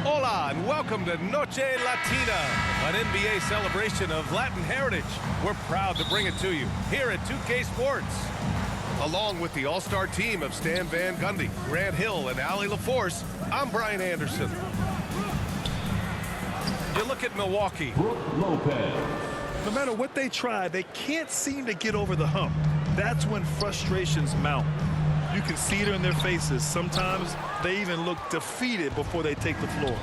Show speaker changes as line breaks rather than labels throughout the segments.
Hola and welcome to Noche Latina, an NBA celebration of Latin heritage. We're proud to bring it to you here at 2K Sports. Along with the all-star team of Stan Van Gundy, Grant Hill, and Allie LaForce, I'm Brian Anderson. You look at Milwaukee.
Brook Lopez.
No matter what they try, they can't seem to get over the hump. That's when frustrations mount. You can see it in their faces. Sometimes they even look defeated before they take the floor.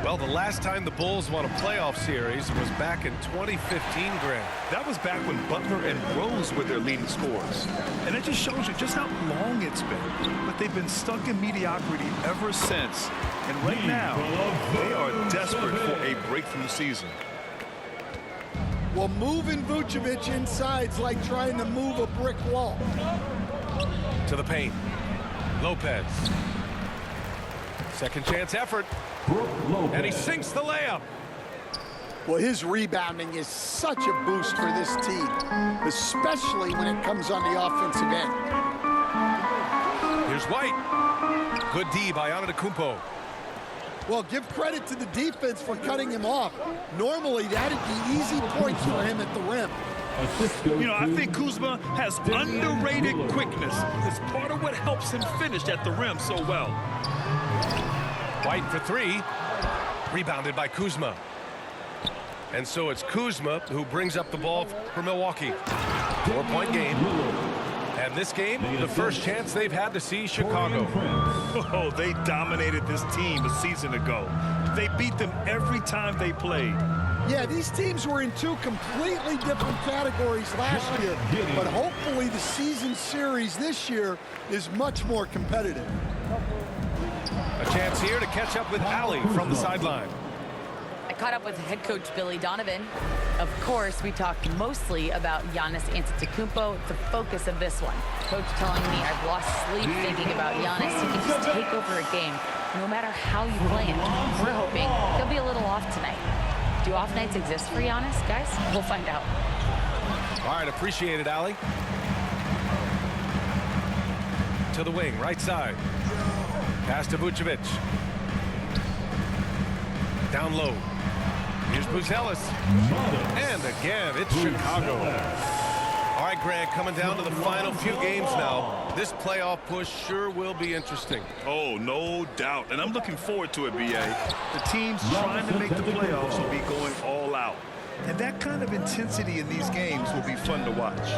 Well, the last time the Bulls won a playoff series was back in 2015, Grant.
That was back when Butler and Rose were their leading scorers. And it just shows you just how long it's been. But they've been stuck in mediocrity ever since. And right now, they are desperate for a breakthrough season.
Well, moving Vucevic inside's like trying to move a brick wall.
To the paint. Lopez. Second chance effort. And he sinks the layup.
Well, his rebounding is such a boost for this team, especially when it comes on the offensive end.
Here's White. Good D by Antetokounmpo.
Well, give credit to the defense for cutting him off. Normally, that'd be easy points for him at the rim.
You know, I think Kuzma has underrated quickness. It's part of what helps him finish at the rim so well.
White for three. Rebounded by Kuzma. And so it's Kuzma who brings up the ball for Milwaukee. 4-point game. And this game, the first chance they've had to see Chicago.
Oh, they dominated this team a season ago. They beat them every time they played.
Yeah, these teams were in two completely different categories last year, but hopefully the season series this year is much more competitive.
A chance here to catch up with Allie from the sideline.
I caught up with head coach Billy Donovan. Of course, we talked mostly about Giannis Antetokounmpo, the focus of this one. Coach telling me I've lost sleep thinking about Giannis. He can just take over a game, no matter how you play him. We're hoping he'll be a little off tonight. Do off nights exist for Giannis, guys? We'll find out.
All right, appreciate it, Allie. To the wing, right side. Pass to Vucevic. Down low. Here's Buzelis. And again, it's Chicago. All right, Grant, coming down to the final few games now. This playoff push sure will be interesting.
Oh, no doubt. And I'm looking forward to it, B.A. The teams trying to make the playoffs will be going all out. And that kind of intensity in these games will be fun to watch.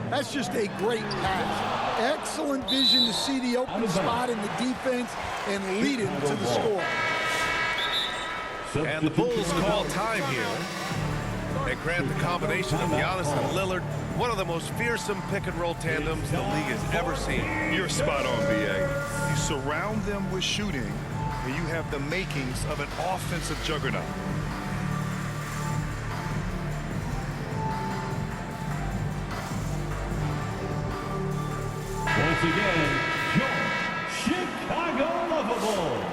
That's just a great pass. Excellent vision to see the open spot in the defense and lead it to the score.
And the Bulls call time here. They grant the combination of Giannis and Lillard, one of the most fearsome pick-and-roll tandems the league has ever seen.
You're spot on, B.A. You surround them with shooting, and you have the makings of an offensive juggernaut.
Once again, your Chicago Lovable.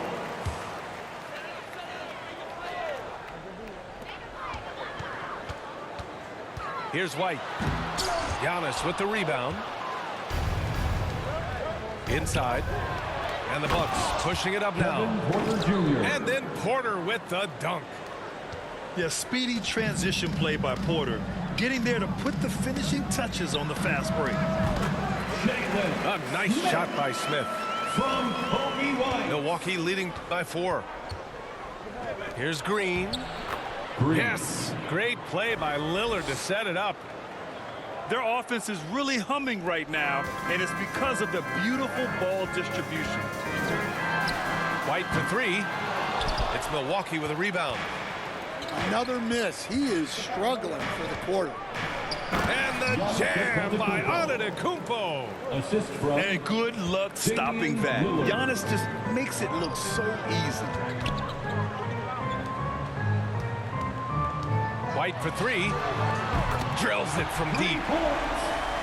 Here's White. Giannis with the rebound. Inside. And the Bucks pushing it up now. And then Porter with the dunk.
Yeah, speedy transition play by Porter, getting there to put the finishing touches on the fast break.
A nice shot by Smith.
From Kobe White.
Milwaukee leading by 4. Here's Green. Yes, great play by Lillard to set it up.
Their offense is really humming right now, and it's because of the beautiful ball distribution.
White for three. It's Milwaukee with a rebound.
Another miss. He is struggling for the quarter.
And the jam by Antetokounmpo.
Assist from
And good luck stopping that. Giannis just makes it look so easy.
White for three. Drills it from deep.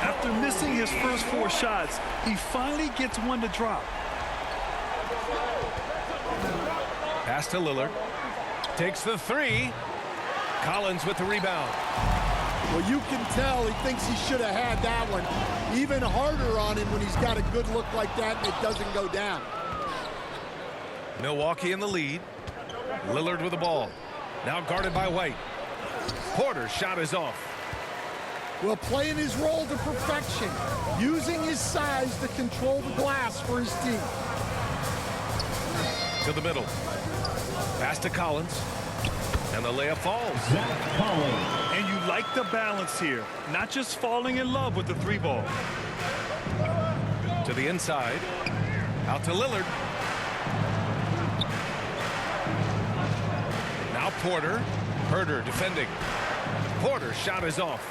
After missing his first 4 shots, he finally gets one to drop.
Pass to Lillard. Takes the three. Collins with the rebound.
Well, you can tell he thinks he should have had that one. Even harder on him when he's got a good look like that and it doesn't go down.
Milwaukee in the lead. Lillard with the ball. Now guarded by White. Porter's shot is off.
Well, playing his role to perfection, using his size to control the glass for his team.
To the middle. Pass to Collins. And the layup falls.
Zach Collins.
And you like the balance here. Not just falling in love with the 3-ball.
To the inside. Out to Lillard. Now Porter. Herder defending. Porter's shot is off.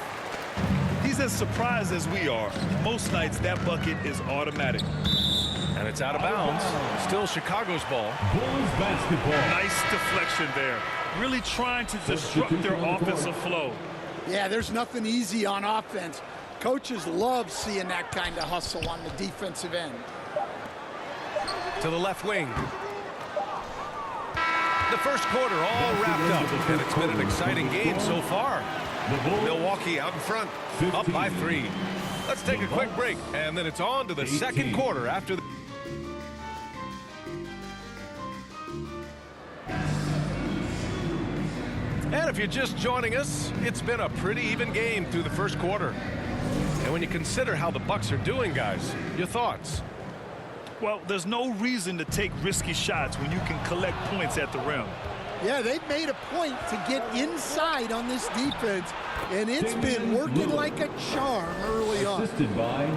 He's as surprised as we are. Most nights that bucket is automatic.
And it's out of bounds. Still Chicago's ball.
Bulls basketball.
Nice deflection there. Really trying to disrupt their offensive flow.
Yeah, there's nothing easy on offense. Coaches love seeing that kind of hustle on the defensive end.
To the left wing. The first quarter all wrapped up, and it's been an exciting game so far. Milwaukee out in front, up by 3. Let's take a quick break, and then it's on to the second quarter after the... And if you're just joining us, it's been a pretty even game through the first quarter. And when you consider how the Bucks are doing, guys, your thoughts?
Well, there's no reason to take risky shots when you can collect points at the rim.
Yeah, they've made a point to get inside on this defense, and it's been working like a charm early on.
Assisted by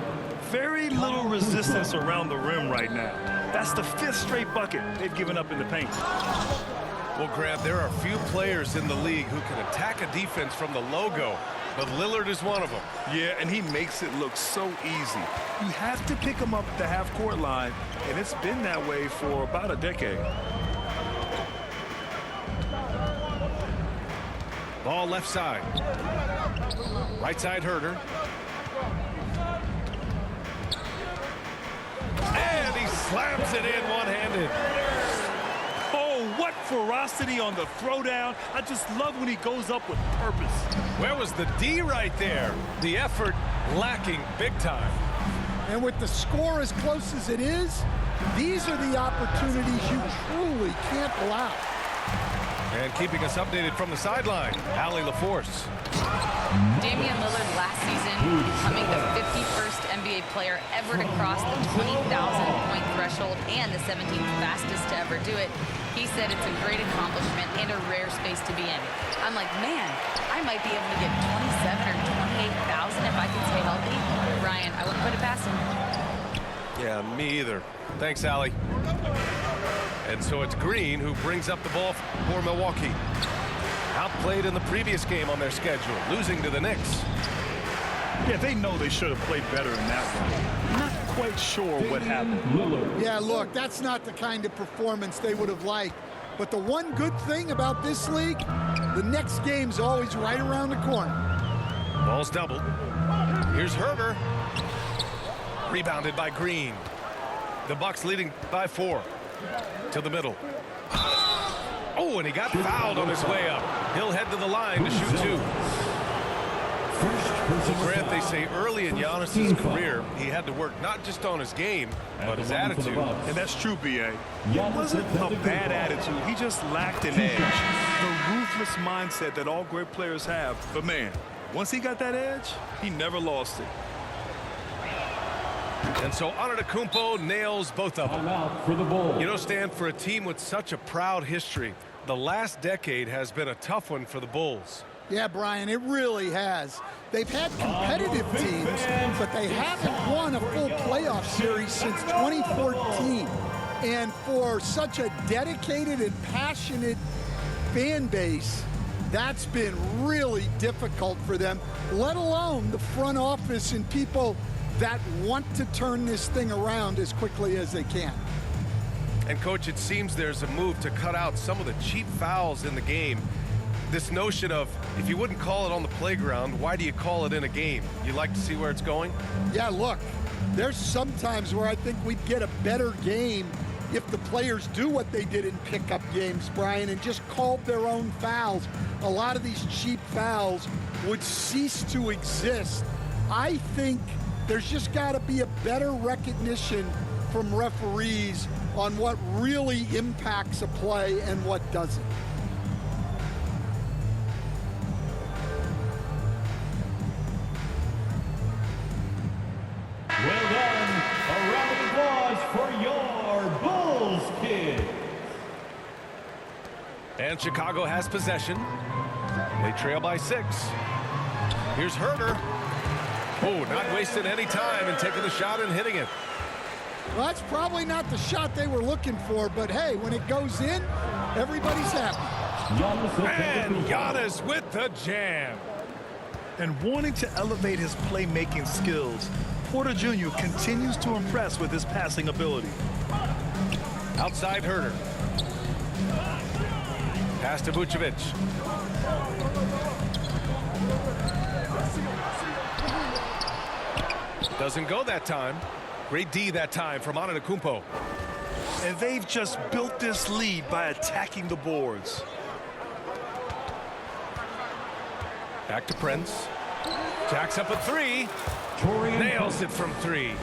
Very little resistance around the rim right now. That's the 5th straight bucket they've given up in the paint.
Well, Grant, there are few players in the league who can attack a defense from the logo, but Lillard is one of them.
Yeah, and he makes it look so easy. You have to pick him up at the half-court line, and it's been that way for about a decade.
Ball left side. Right side Herder. And he slams it in one-handed.
Oh, what ferocity on the throwdown. I just love when he goes up with purpose.
Where was the D right there? The effort lacking big time.
And with the score as close as it is, these are the opportunities you truly can't allow.
And keeping us updated from the sideline, Allie LaForce.
Damian Lillard last season becoming the 51st NBA player ever to cross the 20,000-point threshold and the 17th fastest to ever do it. He said it's a great accomplishment and a rare space to be in. I'm like, man, I might be able to get 27 or 28,000 if I can stay healthy. Ryan, I wouldn't put it past him.
Yeah, me either. Thanks, Allie. And so it's Green who brings up the ball for Milwaukee. Outplayed in the previous game on their schedule, losing to the Knicks.
Yeah, they know they should have played better in that one. Not quite sure what happened.
Lillard.
Yeah, look, that's not the kind of performance they would have liked. But the one good thing about this league, the next game's always right around the corner.
Ball's doubled. Here's Herder. Rebounded by Green. The Bucks leading by 4. To the middle. Oh, and he got fouled on his way up. He'll head to the line to shoot 2. Well, Grant, they say early in Giannis's career, he had to work not just on his game, but his attitude.
And that's true, B.A. It wasn't a bad attitude. He just lacked an edge. The ruthless mindset that all great players have. But, man, once he got that edge, he never lost it.
And so Antetokounmpo nails both of them.
Timeout for the Bulls.
You know, Stan, for a team with such a proud history, the last decade has been a tough one for the Bulls.
Yeah, Brian, it really has. They've had competitive teams, but they haven't won a full playoff series since 2014. And for such a dedicated and passionate fan base, that's been really difficult for them, let alone the front office and people that want to turn this thing around as quickly as they can.
And, Coach, it seems there's a move to cut out some of the cheap fouls in the game. This notion of, if you wouldn't call it on the playground, why do you call it in a game? You like to see where it's going?
Yeah, look, there's some times where I think we'd get a better game if the players do what they did in pickup games, Brian, and just called their own fouls. A lot of these cheap fouls would cease to exist. I think there's just got to be a better recognition from referees on what really impacts a play and what doesn't.
Well done. A round of applause for your Bulls kids.
And Chicago has possession. They trail by 6. Here's Herter. Oh, not wasting any time and taking the shot and hitting it.
Well, that's probably not the shot they were looking for, but hey, when it goes in, everybody's happy.
And Giannis with the jam.
And wanting to elevate his playmaking skills, Porter Jr. continues to impress with his passing ability.
Outside Herter. Pass to Vucevic. Doesn't go that time. Great D that time from Antetokounmpo.
And they've just built this lead by attacking the boards.
Back to Prince. Jacks up a 3. Nails it from 3.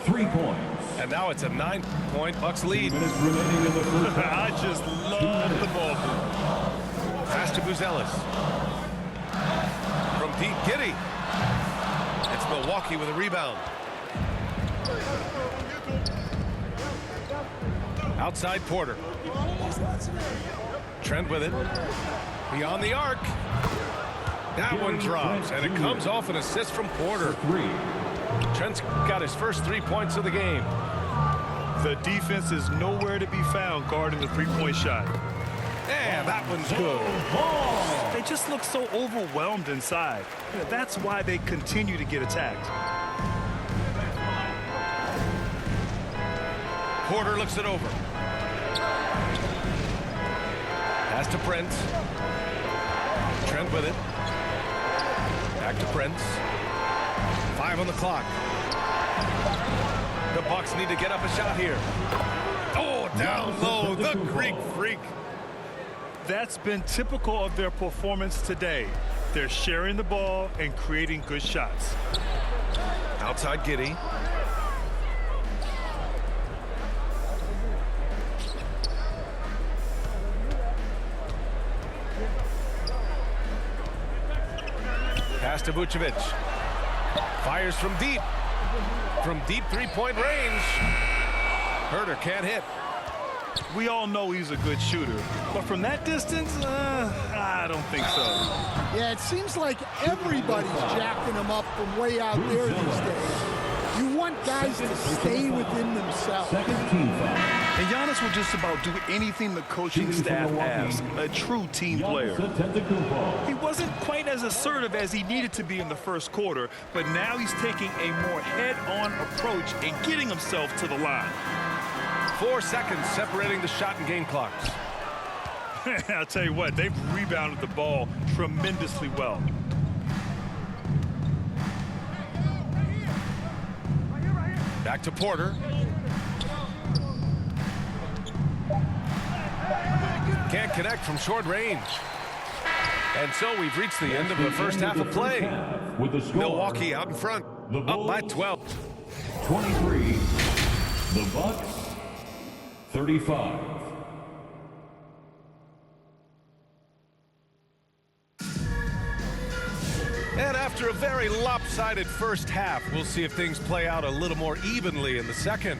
3 points.
And now it's a 9-point Bucks lead.
Minutes remaining in the first
I
half.
just love the ball.
Pass to Buzelis. From deep, Giddey. It's Milwaukee with a rebound. Outside Porter. Trent with it. Beyond the arc. That one drops, and it comes off an assist from Porter.
3.
Trent's got his first 3 points of the game.
The defense is nowhere to be found guarding the three-point shot.
And that one's good.
They just look so overwhelmed inside. That's why they continue to get attacked.
Porter looks it over. Pass to Prince. Trent with it. Back to Prince. 5 on the clock. The Bucks need to get up a shot here. Oh, down low, the Greek Freak.
That's been typical of their performance today. They're sharing the ball and creating good shots.
Outside Giddey. Pass to Vucevic. Fires from deep. From deep three-point range. Herter can't hit.
We all know he's a good shooter, but from that distance, I don't think so.
Yeah, it seems like everybody's jacking them up from way out there these days. You want guys to stay within themselves.
Second team foul.
And Giannis will just about do anything the coaching staff asks, a true team player. He wasn't quite as assertive as he needed to be in the first quarter, but now he's taking a more head-on approach and getting himself to the line.
4 seconds separating the shot and game clocks.
I'll tell you what, they've rebounded the ball tremendously well.
Back to Porter. Can't connect from short range. And so we've reached the end of the first half of play.
With the score,
Milwaukee out in front, up by 12.
23. The Bucks, 35.
And after a very lopsided first half, we'll see if things play out a little more evenly in the second.